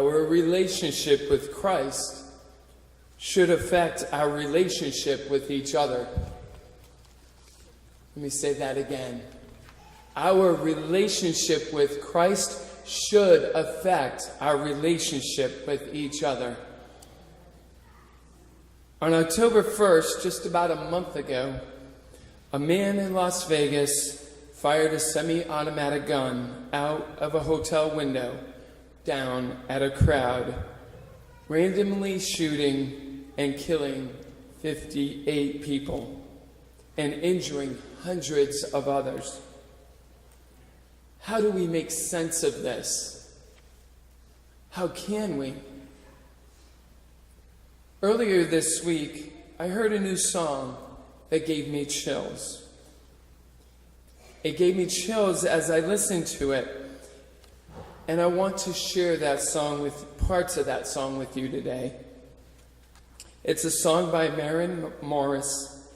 Our relationship with Christ should affect our relationship with each other. Let me say that again. Our relationship with Christ should affect our relationship with each other. On October 1st, just about a month ago, a man in Las Vegas fired a semi-automatic gun out of a hotel window down at a crowd, randomly shooting and killing 58 people and injuring hundreds of others. How do we make sense of this? How can we? Earlier this week, I heard a new song that gave me chills. It gave me chills as I listened to it, and I want to share that song with parts of that song with you today. It's a song by Maren Morris,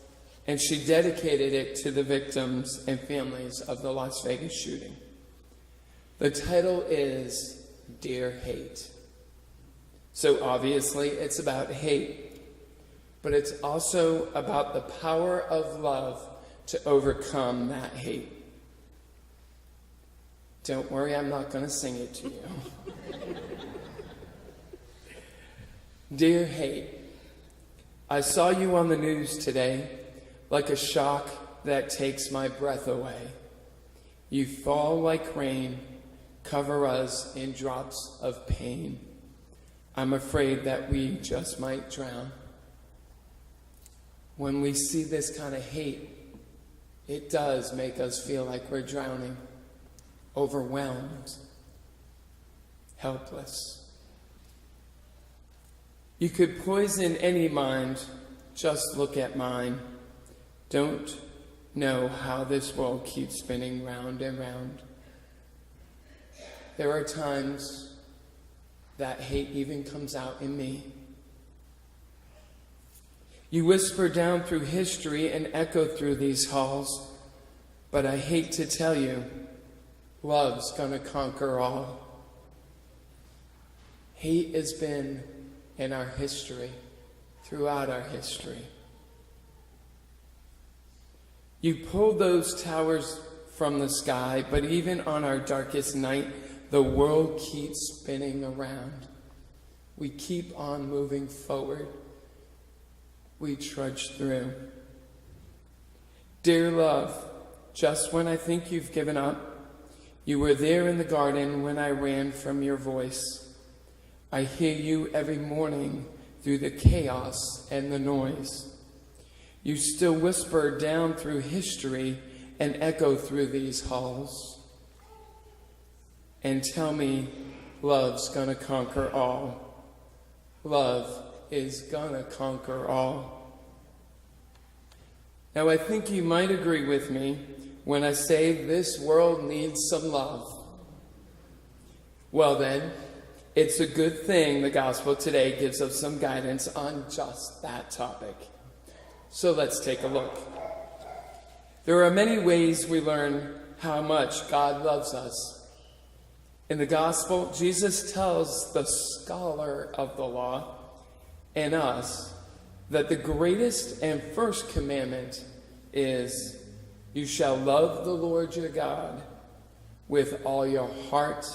and she dedicated it to the victims and families of the Las Vegas shooting. The title is Dear Hate. So obviously it's about hate, but it's also about the power of love to overcome that hate. Don't worry, I'm not going to sing it to you. Dear hate, I saw you on the news today like a shock that takes my breath away. You fall like rain, cover us in drops of pain. I'm afraid that we just might drown. When we see this kind of hate, it does make us feel like we're drowning, overwhelmed, helpless. You could poison any mind, just look at mine. Don't know how this world keeps spinning round and round. There are times that hate even comes out in me. You whisper down through history and echo through these halls, but I hate to tell you, love's gonna conquer all. Hate has been in our history, throughout our history. You pulled those towers from the sky, but even on our darkest night, the world keeps spinning around. We keep on moving forward. We trudge through. Dear love, just when I think you've given up, you were there in the garden when I ran from your voice. I hear you every morning through the chaos and the noise. You still whisper down through history and echo through these halls. And tell me, love's gonna conquer all. Love is gonna conquer all. Now I think you might agree with me when I say this world needs some love. Well then, it's a good thing the gospel today gives us some guidance on just that topic. So let's take a look. There are many ways we learn how much God loves us. In the gospel, Jesus tells the scholar of the law and us that the greatest and first commandment is, you shall love the Lord your God with all your heart,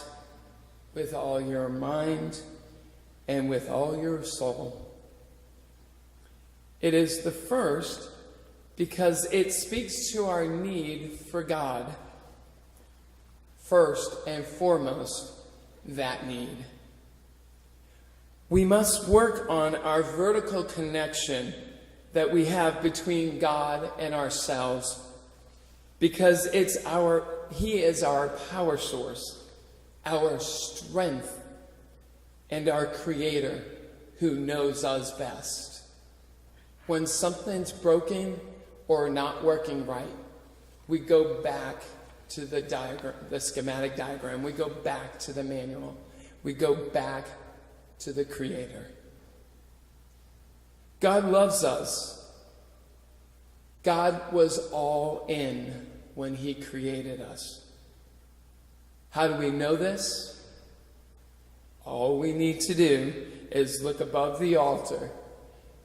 with all your mind, and with all your soul. It is the first because it speaks to our need for God. First and foremost, that need. We must work on our vertical connection that we have between God and ourselves, because He is our power source, our strength, and our Creator who knows us best. When something's broken or not working right, we go back to the diagram, the schematic diagram. We go back to the manual. We go back to the Creator. God loves us. God was all in when He created us. How do we know this? All we need to do is look above the altar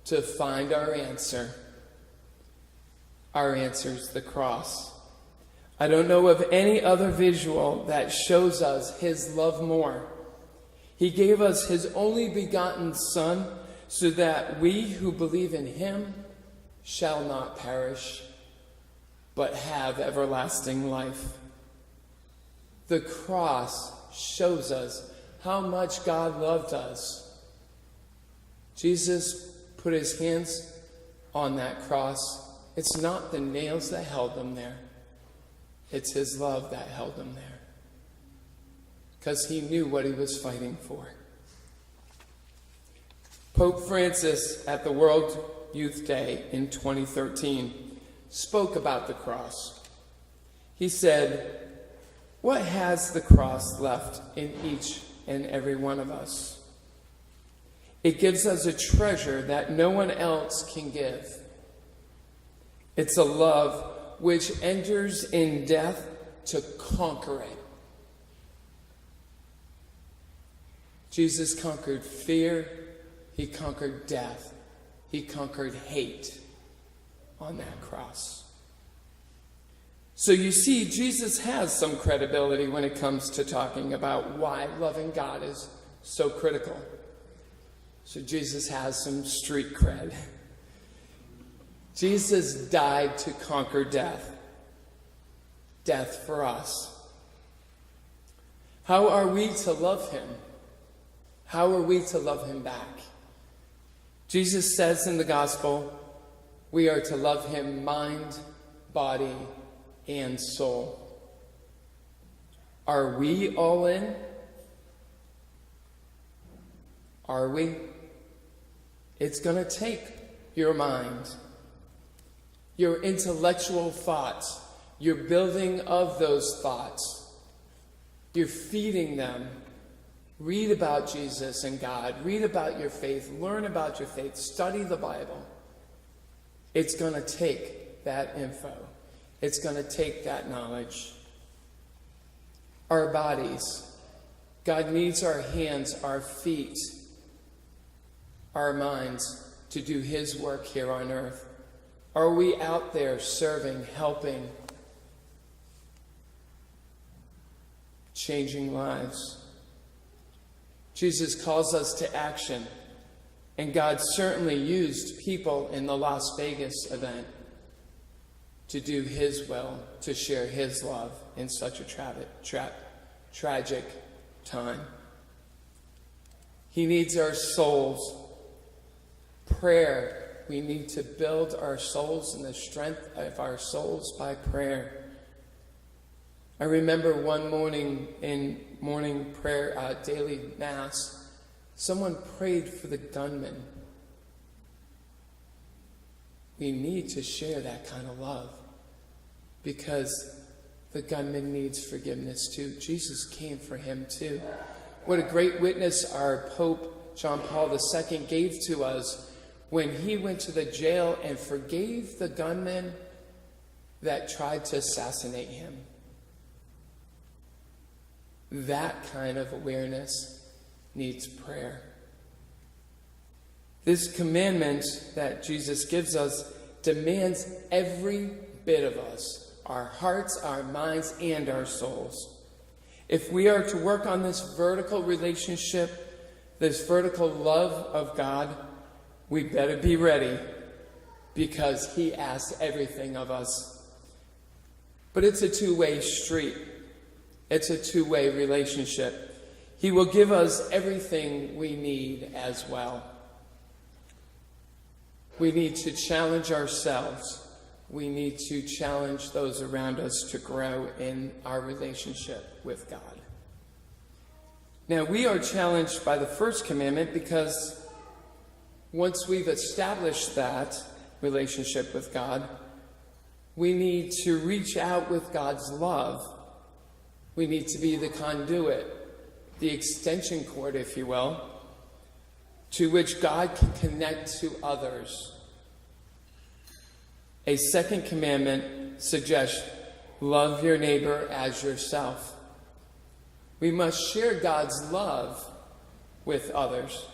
to find our answer. Our answer is the cross. I don't know of any other visual that shows us his love more. He gave us his only begotten Son so that we who believe in him shall not perish, but have everlasting life. The cross shows us how much God loved us. Jesus put his hands on that cross. It's not the nails that held him there. It's his love that held him there. Because he knew what he was fighting for. Pope Francis at the World Youth Day in 2013 spoke about the cross. He said, "What has the cross left in each and every one of us? It gives us a treasure that no one else can give. It's a love which enters in death to conquer it." Jesus conquered fear. He conquered death. He conquered hate on that cross. So you see, Jesus has some credibility when it comes to talking about why loving God is so critical. So Jesus has some street cred. Jesus died to conquer death. Death for us. How are we to love him? How are we to love him back? Jesus says in the gospel, we are to love him mind, body, and soul. Are we all in? Are we? It's going to take your mind, your intellectual thoughts, your building of those thoughts. You're feeding them. Read about Jesus and God. Read about your faith. Learn about your faith. Study the Bible. It's going to take that info. It's going to take that knowledge. Our bodies. God needs our hands, our feet, our minds to do his work here on earth. Are we out there serving, helping, changing lives? Jesus calls us to action, and God certainly used people in the Las Vegas event to do his will, to share his love in such a tragic time. He needs our souls. Prayer. We need to build our souls and the strength of our souls by prayer. I remember one morning in morning prayer, daily mass, someone prayed for the gunman. We need to share that kind of love because the gunman needs forgiveness too. Jesus came for him too. What a great witness our Pope John Paul II gave to us when he went to the jail and forgave the gunman that tried to assassinate him. That kind of awareness needs prayer. This commandment that Jesus gives us demands every bit of us, our hearts, our minds, and our souls. If we are to work on this vertical relationship, this vertical love of God, we better be ready because he asks everything of us. But it's a two-way street. It's a two-way relationship. He will give us everything we need as well. We need to challenge ourselves. We need to challenge those around us to grow in our relationship with God. Now, we are challenged by the first commandment because once we've established that relationship with God, we need to reach out with God's love. We need to be the conduit, the extension cord, if you will, to which God can connect to others. A second commandment suggests, love your neighbor as yourself. We must share God's love with others,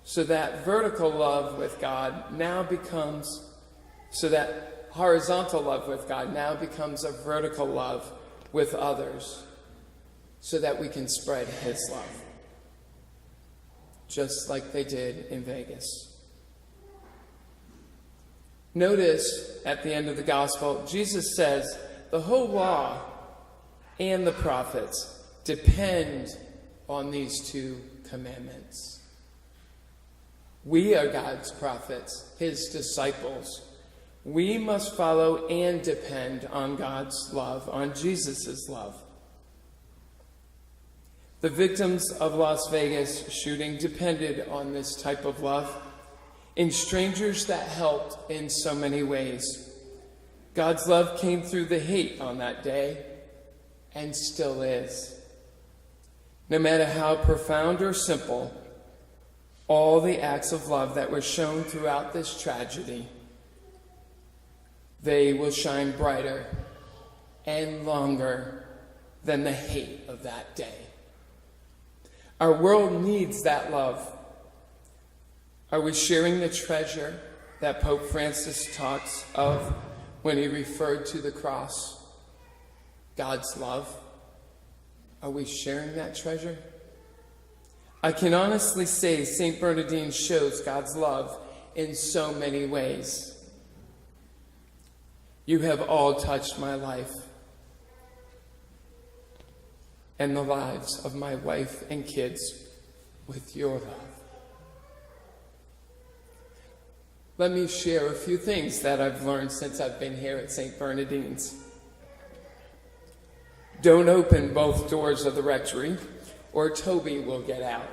so that vertical love with God now becomes, so that horizontal love with God now becomes a vertical love with others, so that we can spread his love, just like they did in Vegas. Notice at the end of the gospel, Jesus says the whole law and the prophets depend on these two commandments. We are God's prophets, his disciples. We must follow and depend on God's love, on Jesus' love. The victims of Las Vegas shooting depended on this type of love in strangers that helped in so many ways. God's love came through the hate on that day and still is. No matter how profound or simple, all the acts of love that were shown throughout this tragedy, they will shine brighter and longer than the hate of that day. Our world needs that love. Are we sharing the treasure that Pope Francis talks of when he referred to the cross? God's love. Are we sharing that treasure? I can honestly say St. Bernardine shows God's love in so many ways. You have all touched my life and the lives of my wife and kids with your love. Let me share a few things that I've learned since I've been here at St. Bernardine's. Don't open both doors of the rectory, or Toby will get out.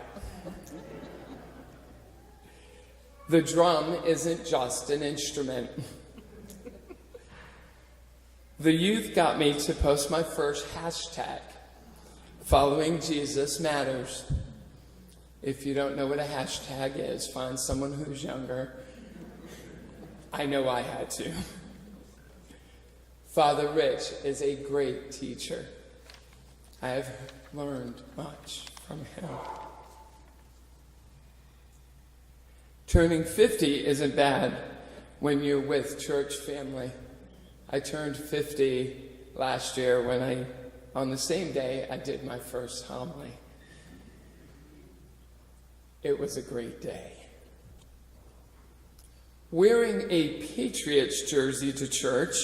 The drum isn't just an instrument. The youth got me to post my first hashtag, Following Jesus Matters. If you don't know what a hashtag is, find someone who's younger. I know I had to. Father Rich is a great teacher. I have learned much from him. Turning 50 isn't bad when you're with church family. I turned 50 last year when on the same day, I did my first homily. It was a great day. Wearing a Patriots jersey to church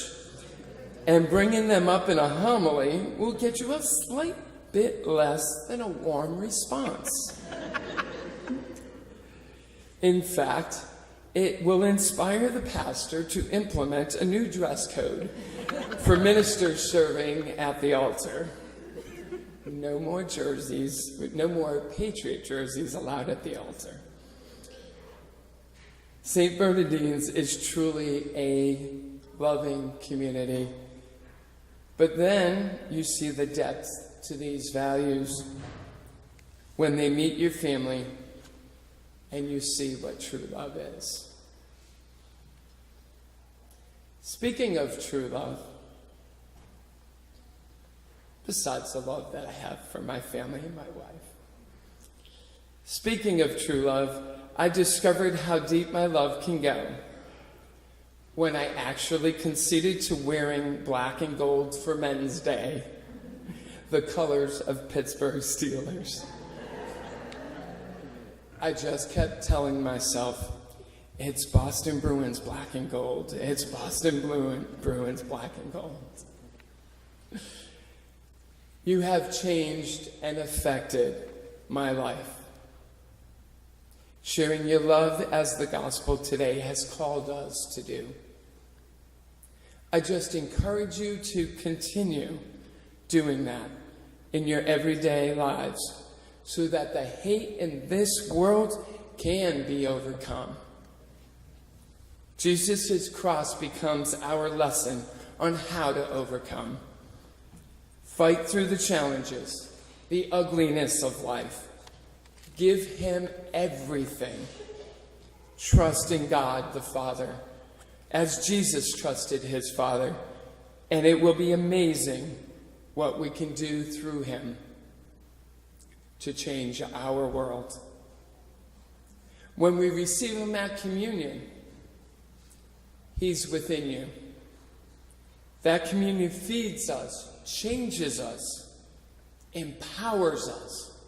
and bringing them up in a homily will get you a slight bit less than a warm response. In fact, it will inspire the pastor to implement a new dress code for ministers serving at the altar. No more jerseys, no more Patriot jerseys allowed at the altar. St. Bernardine's is truly a loving community. But then you see the depth to these values when they meet your family and you see what true love is. Speaking of true love, besides the love that I have for my family and my wife, speaking of true love, I discovered how deep my love can go when I actually conceded to wearing black and gold for Men's Day, the colors of Pittsburgh Steelers. I just kept telling myself, it's Boston Bruins black and gold. It's Boston Bruins black and gold. You have changed and affected my life. Sharing your love as the gospel today has called us to do. I just encourage you to continue doing that in your everyday lives so that the hate in this world can be overcome. Jesus' cross becomes our lesson on how to overcome. Fight through the challenges, the ugliness of life. Give him everything. Trust in God the Father, as Jesus trusted his Father, and it will be amazing what we can do through him to change our world. When we receive him at communion, he's within you. That communion feeds us, changes us, empowers us.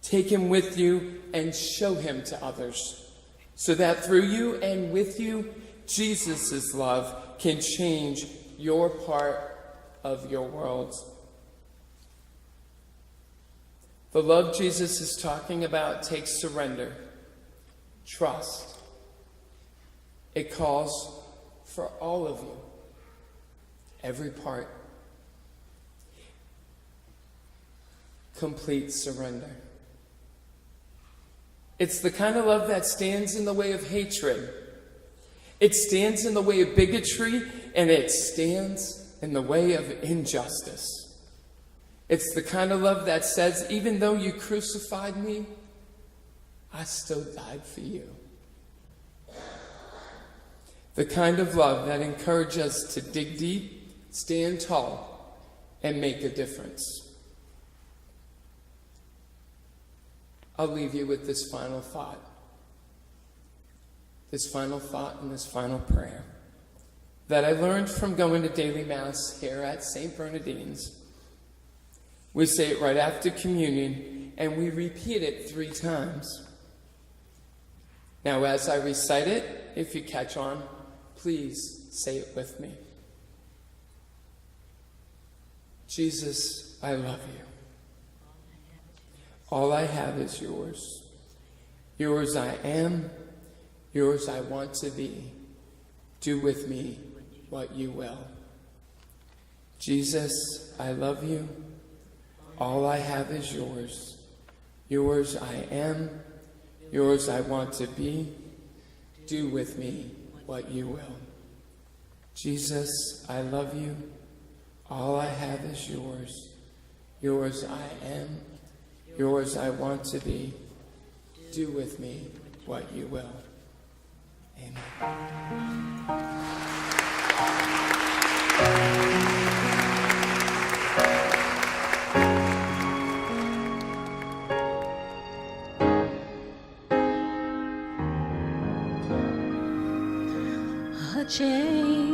Take him with you and show him to others, so that through you and with you, Jesus' love can change your part of your world. The love Jesus is talking about takes surrender, trust. It calls for all of you, every part. Complete surrender. It's the kind of love that stands in the way of hatred. It stands in the way of bigotry, and it stands in the way of injustice. It's the kind of love that says, even though you crucified me, I still died for you. The kind of love that encourages us to dig deep, stand tall, and make a difference. I'll leave you with this final thought. This final thought and this final prayer that I learned from going to daily Mass here at St.Bernardine's. We say it right after communion, and we repeat it 3 times. Now, as I recite it, if you catch on, please say it with me. Jesus, I love you. All I have is yours. Yours I am. Yours I want to be. Do with me what you will. Jesus, I love you. All I have is yours. Yours I am. Yours I want to be. Do with me what you will. Jesus, I love you. All I have is yours. Yours I am. Yours I want to be. Do with me what you will. Amen. A change